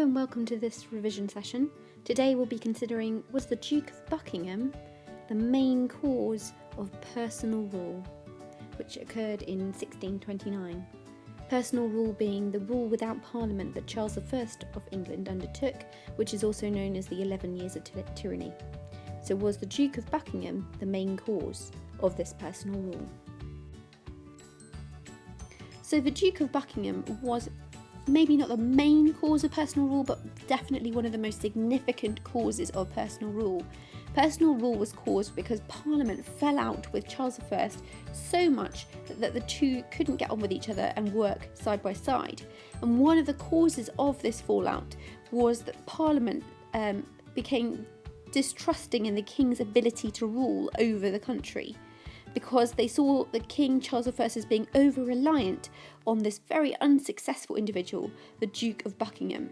Hello and welcome to this revision session. Today we'll be considering, was the Duke of Buckingham the main cause of personal rule, which occurred in 1629. Personal rule being the rule without Parliament that Charles I of England undertook, which is also known as the 11 Years of Tyranny. So was the Duke of Buckingham the main cause of this personal rule? So the Duke of Buckingham was maybe not the main cause of personal rule, but definitely one of the most significant causes of personal rule. Personal rule was caused because Parliament fell out with Charles I so much that the two couldn't get on with each other and work side by side. And one of the causes of this fallout was that Parliament became distrusting in the King's ability to rule over the country, because they saw the King Charles I as being over-reliant on this very unsuccessful individual, the Duke of Buckingham.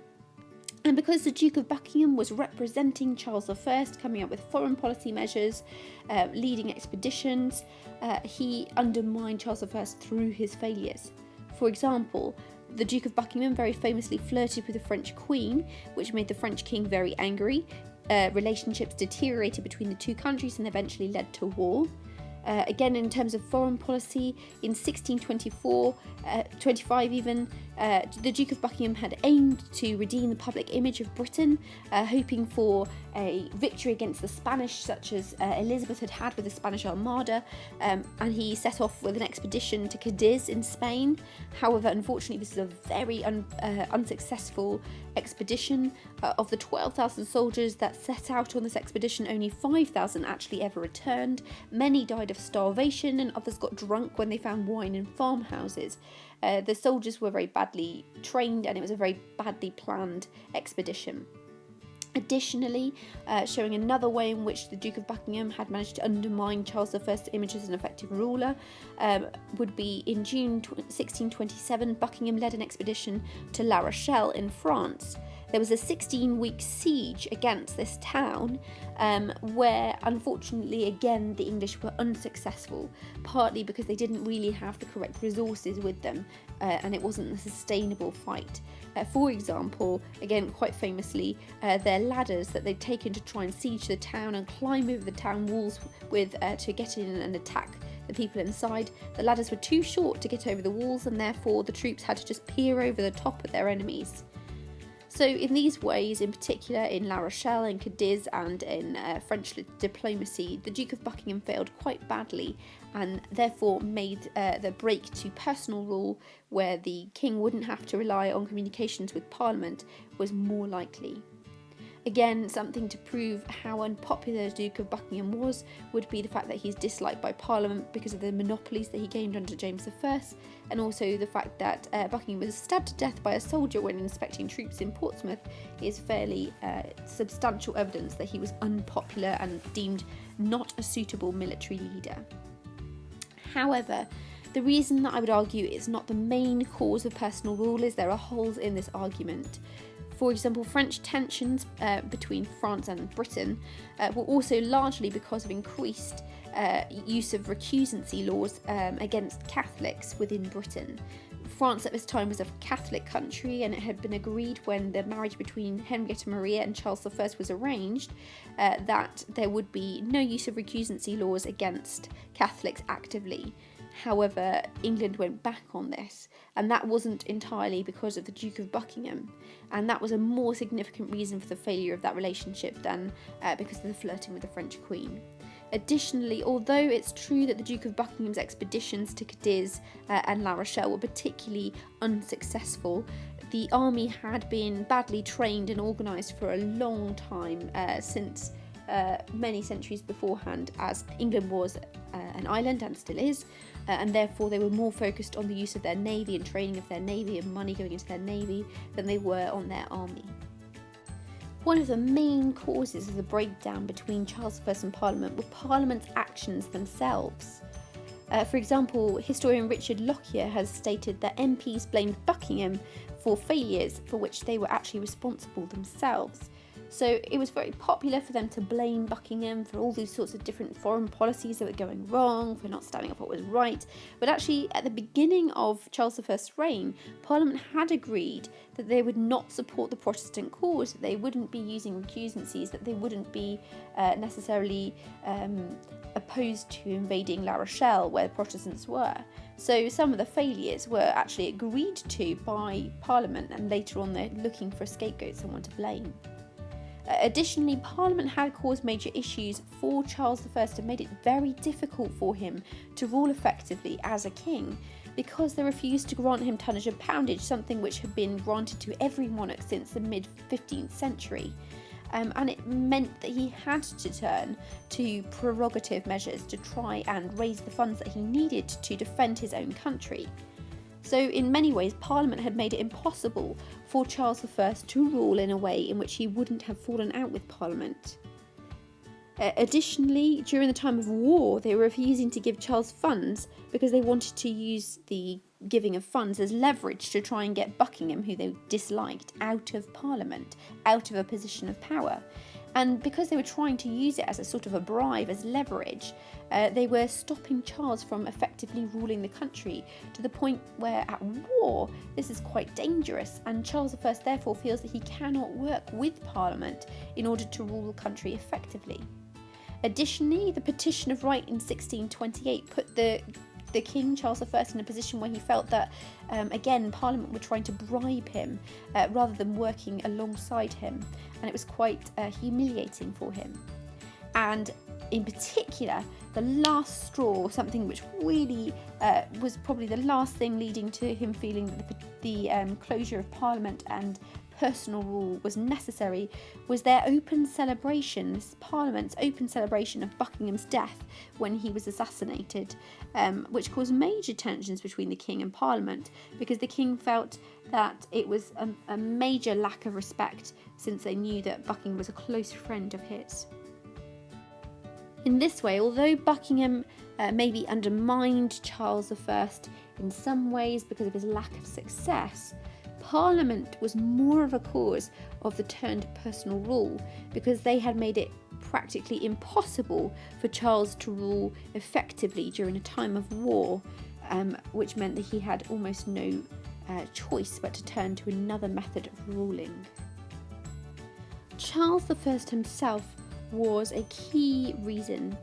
And because the Duke of Buckingham was representing Charles I, coming up with foreign policy measures, leading expeditions, he undermined Charles I through his failures. For example, the Duke of Buckingham very famously flirted with the French Queen, which made the French King very angry. Relationships deteriorated between the two countries and eventually led to war. Again, in terms of foreign policy, in 1624, 25 even, the Duke of Buckingham had aimed to redeem the public image of Britain, hoping for a victory against the Spanish, such as Elizabeth had had with the Spanish Armada, and he set off with an expedition to Cadiz in Spain. However, unfortunately, this is a very unsuccessful expedition. Of the 12,000 soldiers that set out on this expedition, only 5,000 actually ever returned. Many died of starvation and others got drunk when they found wine in farmhouses. The soldiers were very badly trained and it was a very badly planned expedition. Additionally, showing another way in which the Duke of Buckingham had managed to undermine Charles I's image as an effective ruler would be in June 1627, Buckingham led an expedition to La Rochelle in France. There was a 16-week siege against this town where, unfortunately, again, the English were unsuccessful, partly because they didn't really have the correct resources with them and it wasn't a sustainable fight. For example, again, quite famously, their ladders that they'd taken to try and siege the town and climb over the town walls with to get in and attack the people inside. The ladders were too short to get over the walls and therefore the troops had to just peer over the top of their enemies. So in these ways, in particular in La Rochelle, in Cadiz and in French diplomacy, the Duke of Buckingham failed quite badly and therefore made the break to personal rule, where the king wouldn't have to rely on communications with Parliament, was more likely. Again, something to prove how unpopular the Duke of Buckingham was would be the fact that he's disliked by Parliament because of the monopolies that he gained under James I, and also the fact that Buckingham was stabbed to death by a soldier when inspecting troops in Portsmouth is fairly substantial evidence that he was unpopular and deemed not a suitable military leader. However, the reason that I would argue it's not the main cause of personal rule is there are holes in this argument. For example, French tensions between France and Britain were also largely because of increased use of recusancy laws against Catholics within Britain. France at this time was a Catholic country, and it had been agreed when the marriage between Henrietta Maria and Charles I was arranged that there would be no use of recusancy laws against Catholics actively. However, England went back on this, and that wasn't entirely because of the Duke of Buckingham, and that was a more significant reason for the failure of that relationship than because of the flirting with the French Queen. Additionally, although it's true that the Duke of Buckingham's expeditions to Cadiz and La Rochelle were particularly unsuccessful, the army had been badly trained and organised for a long time since many centuries beforehand, as England was an island and still is, and therefore they were more focused on the use of their navy and training of their navy and money going into their navy than they were on their army. One of the main causes of the breakdown between Charles I and Parliament were Parliament's actions themselves. For example, historian Richard Lockyer has stated that MPs blamed Buckingham for failures for which they were actually responsible themselves. So it was very popular for them to blame Buckingham for all these sorts of different foreign policies that were going wrong, for not standing up for what was right. But actually, at the beginning of Charles I's reign, Parliament had agreed that they would not support the Protestant cause, that they wouldn't be using recusancies, that they wouldn't be necessarily opposed to invading La Rochelle, where the Protestants were. So some of the failures were actually agreed to by Parliament, and later on they're looking for a scapegoat, someone to blame. Additionally, Parliament had caused major issues for Charles I and made it very difficult for him to rule effectively as a king, because they refused to grant him tonnage and poundage, something which had been granted to every monarch since the mid-15th century. And it meant that he had to turn to prerogative measures to try and raise the funds that he needed to defend his own country. So in many ways, Parliament had made it impossible for Charles I to rule in a way in which he wouldn't have fallen out with Parliament. Additionally, during the time of war, they were refusing to give Charles funds because they wanted to use the giving of funds as leverage to try and get Buckingham, who they disliked, out of Parliament, out of a position of power. And because they were trying to use it as a sort of a bribe, as leverage, they were stopping Charles from effectively ruling the country, to the point where at war this is quite dangerous, and Charles I therefore feels that he cannot work with Parliament in order to rule the country effectively. Additionally, the Petition of Right in 1628 put the King, Charles I, in a position where he felt that, again, Parliament were trying to bribe him rather than working alongside him, and it was quite humiliating for him. And in particular, the last straw, something which really was probably the last thing leading to him feeling that the closure of Parliament and personal rule was necessary, was their open celebration, this Parliament's open celebration of Buckingham's death when he was assassinated, which caused major tensions between the King and Parliament, because the King felt that it was a major lack of respect, since they knew that Buckingham was a close friend of his. In this way, although Buckingham maybe undermined Charles I in some ways because of his lack of success, Parliament was more of a cause of the turn to personal rule, because they had made it practically impossible for Charles to rule effectively during a time of war, which meant that he had almost no choice but to turn to another method of ruling. Charles I himself was a key reason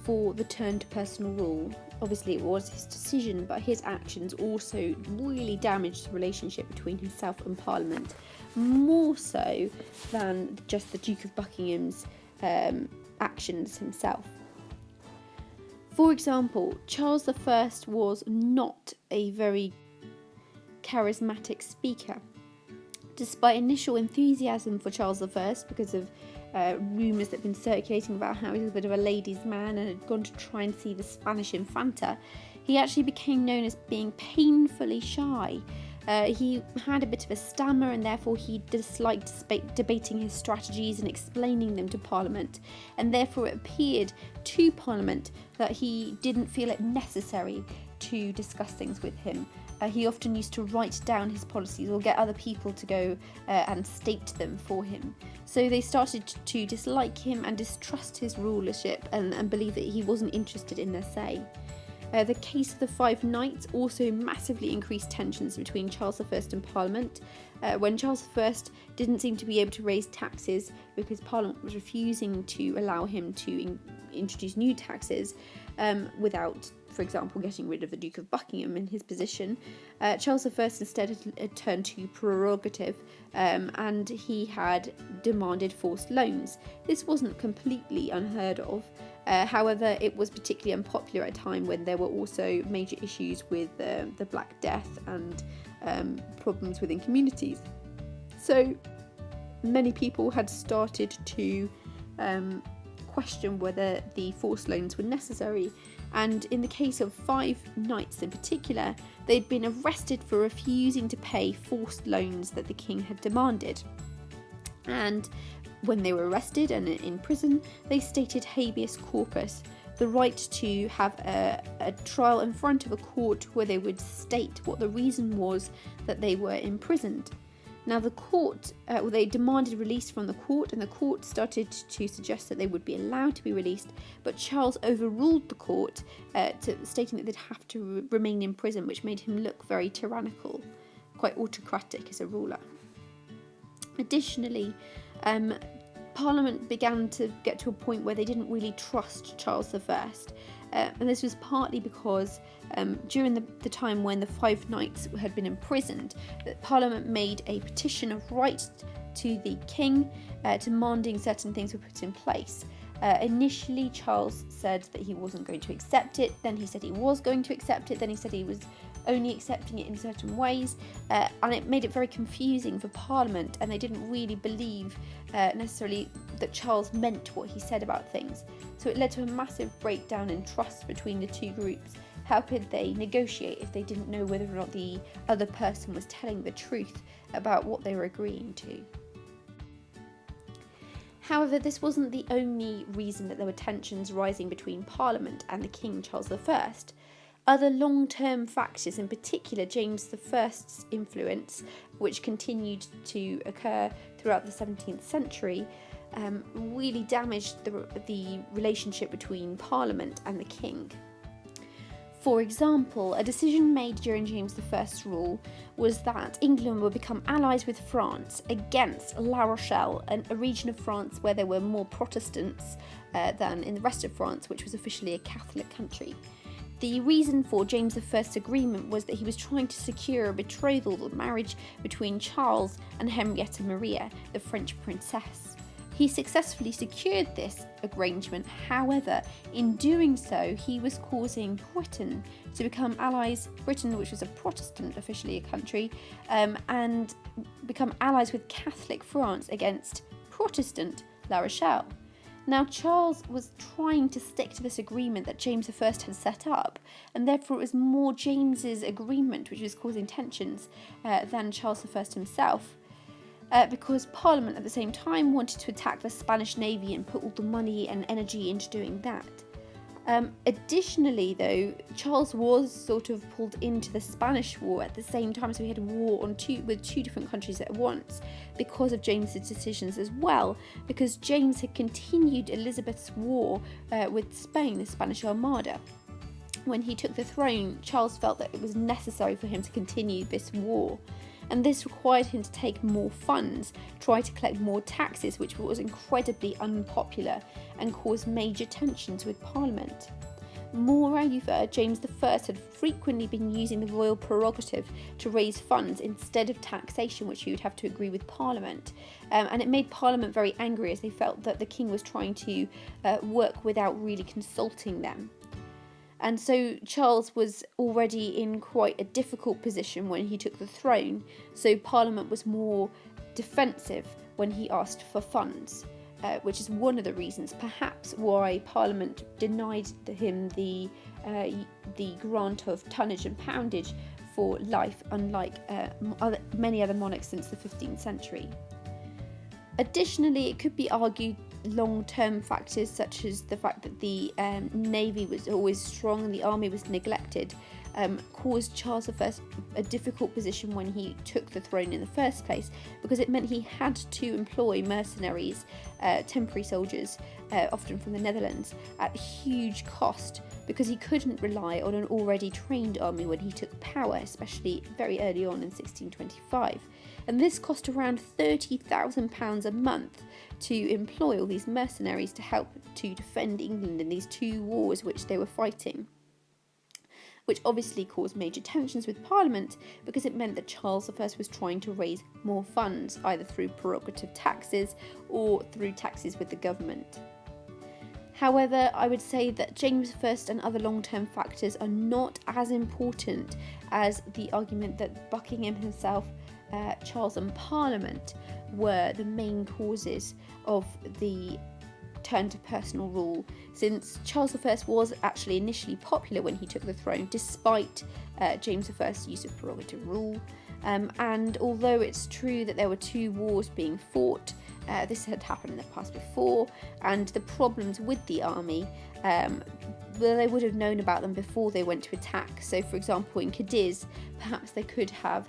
for the turn to personal rule. Obviously it was his decision, but his actions also really damaged the relationship between himself and Parliament, more so than just the Duke of Buckingham's actions himself. For example, Charles I was not a very charismatic speaker. Despite initial enthusiasm for Charles I because of rumours that had been circulating about how he was a bit of a ladies' man and had gone to try and see the Spanish Infanta, he actually became known as being painfully shy. He had a bit of a stammer, and therefore he disliked debating his strategies and explaining them to Parliament, and therefore it appeared to Parliament that he didn't feel it necessary to discuss things with him. He often used to write down his policies or get other people to go and state them for him. So they started to dislike him and distrust his rulership and believe that he wasn't interested in their say. The case of the Five Knights also massively increased tensions between Charles I and Parliament, when Charles I didn't seem to be able to raise taxes because Parliament was refusing to allow him to introduce new taxes without, for example, getting rid of the Duke of Buckingham in his position. Charles I instead had turned to prerogative, and he had demanded forced loans. This wasn't completely unheard of. However, it was particularly unpopular at a time when there were also major issues with the Black Death and problems within communities. So many people had started to question whether the forced loans were necessary, and in the case of Five Knights in particular, they'd been arrested for refusing to pay forced loans that the king had demanded. And when they were arrested and in prison, they stated habeas corpus, the right to have a trial in front of a court where they would state what the reason was that they were imprisoned. Now the court, they demanded release from the court, and the court started to suggest that they would be allowed to be released, but Charles overruled the court, stating that they'd have to remain in prison, which made him look very tyrannical, quite autocratic as a ruler. Additionally, Parliament began to get to a point where they didn't really trust Charles I, and this was partly because during the time when the 5 knights had been imprisoned, that Parliament made a petition of right to the king, demanding certain things were put in place. Initially, Charles said that he wasn't going to accept it, then he said he was going to accept it, then he said he was only accepting it in certain ways, and it made it very confusing for Parliament, and they didn't really believe necessarily that Charles meant what he said about things. So it led to a massive breakdown in trust between the two groups. How could they negotiate if they didn't know whether or not the other person was telling the truth about what they were agreeing to? However, this wasn't the only reason that there were tensions rising between Parliament and the King Charles I. Other long-term factors, in particular James I's influence, which continued to occur throughout the 17th century, really damaged the relationship between Parliament and the King. For example, a decision made during James I's rule was that England would become allies with France against La Rochelle, a region of France where there were more Protestants than in the rest of France, which was officially a Catholic country. The reason for James I's agreement was that he was trying to secure a betrothal or marriage between Charles and Henrietta Maria, the French princess. He successfully secured this arrangement. However, in doing so, he was causing Britain to become allies, Britain, which was a Protestant, officially a country, and become allies with Catholic France against Protestant La Rochelle. Now, Charles was trying to stick to this agreement that James I had set up, and therefore it was more James's agreement which was causing tensions than Charles I himself. Because Parliament at the same time wanted to attack the Spanish Navy and put all the money and energy into doing that. Additionally, though, Charles was sort of pulled into the Spanish War at the same time, so he had a war with two different countries at once because of James's decisions as well, because James had continued Elizabeth's war with Spain, the Spanish Armada. When he took the throne, Charles felt that it was necessary for him to continue this war, and this required him to take more funds, try to collect more taxes, which was incredibly unpopular and caused major tensions with Parliament. Moreover, James I had frequently been using the royal prerogative to raise funds instead of taxation, which he would have to agree with Parliament, and it made Parliament very angry as they felt that the king was trying to work without really consulting them. And so Charles was already in quite a difficult position when he took the throne, so Parliament was more defensive when he asked for funds, which is one of the reasons perhaps why Parliament denied him the grant of tonnage and poundage for life, unlike many other monarchs since the 15th century. Additionally, it could be argued long-term factors such as the fact that the navy was always strong and the army was neglected caused Charles I a difficult position when he took the throne in the first place, because it meant he had to employ mercenaries, temporary soldiers, often from the Netherlands, at huge cost, because he couldn't rely on an already trained army when he took power, especially very early on in 1625. And this cost around £30,000 a month to employ all these mercenaries to help to defend England in these two wars which they were fighting, which obviously caused major tensions with Parliament because it meant that Charles I was trying to raise more funds, either through prerogative taxes or through taxes with the government. However, I would say that James I and other long-term factors are not as important as the argument that Buckingham himself, Charles and Parliament were the main causes of the turn to personal rule, since Charles I was actually initially popular when he took the throne, despite James I's use of prerogative rule. And although it's true that there were two wars being fought, this had happened in the past before, and the problems with the army, they would have known about them before they went to attack. So, for example, in Cadiz, perhaps they could have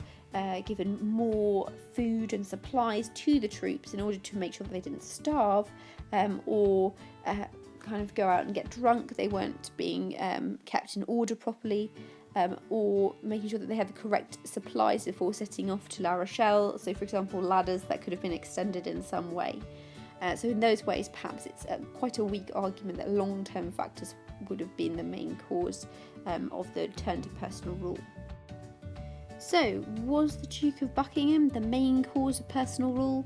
given more food and supplies to the troops in order to make sure that they didn't starve or kind of go out and get drunk. They weren't being kept in order properly, or making sure that they had the correct supplies before setting off to La Rochelle. So, for example, ladders that could have been extended in some way. So in those ways, perhaps it's quite a weak argument that long-term factors would have been the main cause of the turn to personal rule. So, was the Duke of Buckingham the main cause of personal rule?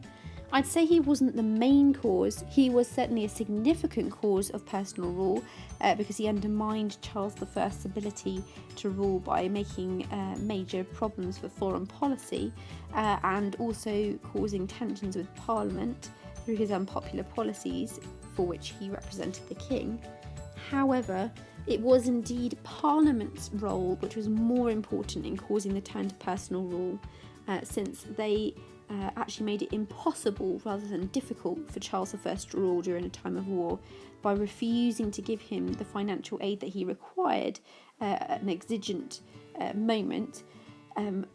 I'd say he wasn't the main cause. He was certainly a significant cause of personal rule because he undermined Charles I's ability to rule by making major problems for foreign policy and also causing tensions with Parliament through his unpopular policies for which he represented the king. However, it was indeed Parliament's role which was more important in causing the turn to personal rule, since they actually made it impossible rather than difficult for Charles I to rule during a time of war by refusing to give him the financial aid that he required at an exigent moment,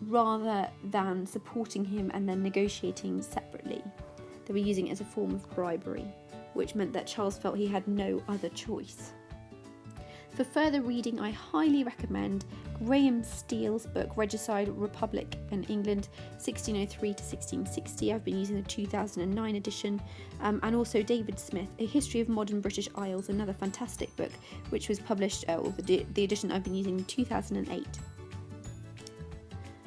rather than supporting him and then negotiating separately. They were using it as a form of bribery, which meant that Charles felt he had no other choice. For further reading, I highly recommend Graham Steele's book Regicide, Republic and England 1603 to 1660. I've been using the 2009 edition, and also David Smith, A History of Modern British Isles, another fantastic book which was published, or the edition I've been using in 2008.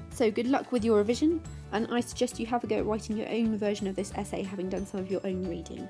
So good luck with your revision, and I suggest you have a go at writing your own version of this essay, having done some of your own reading.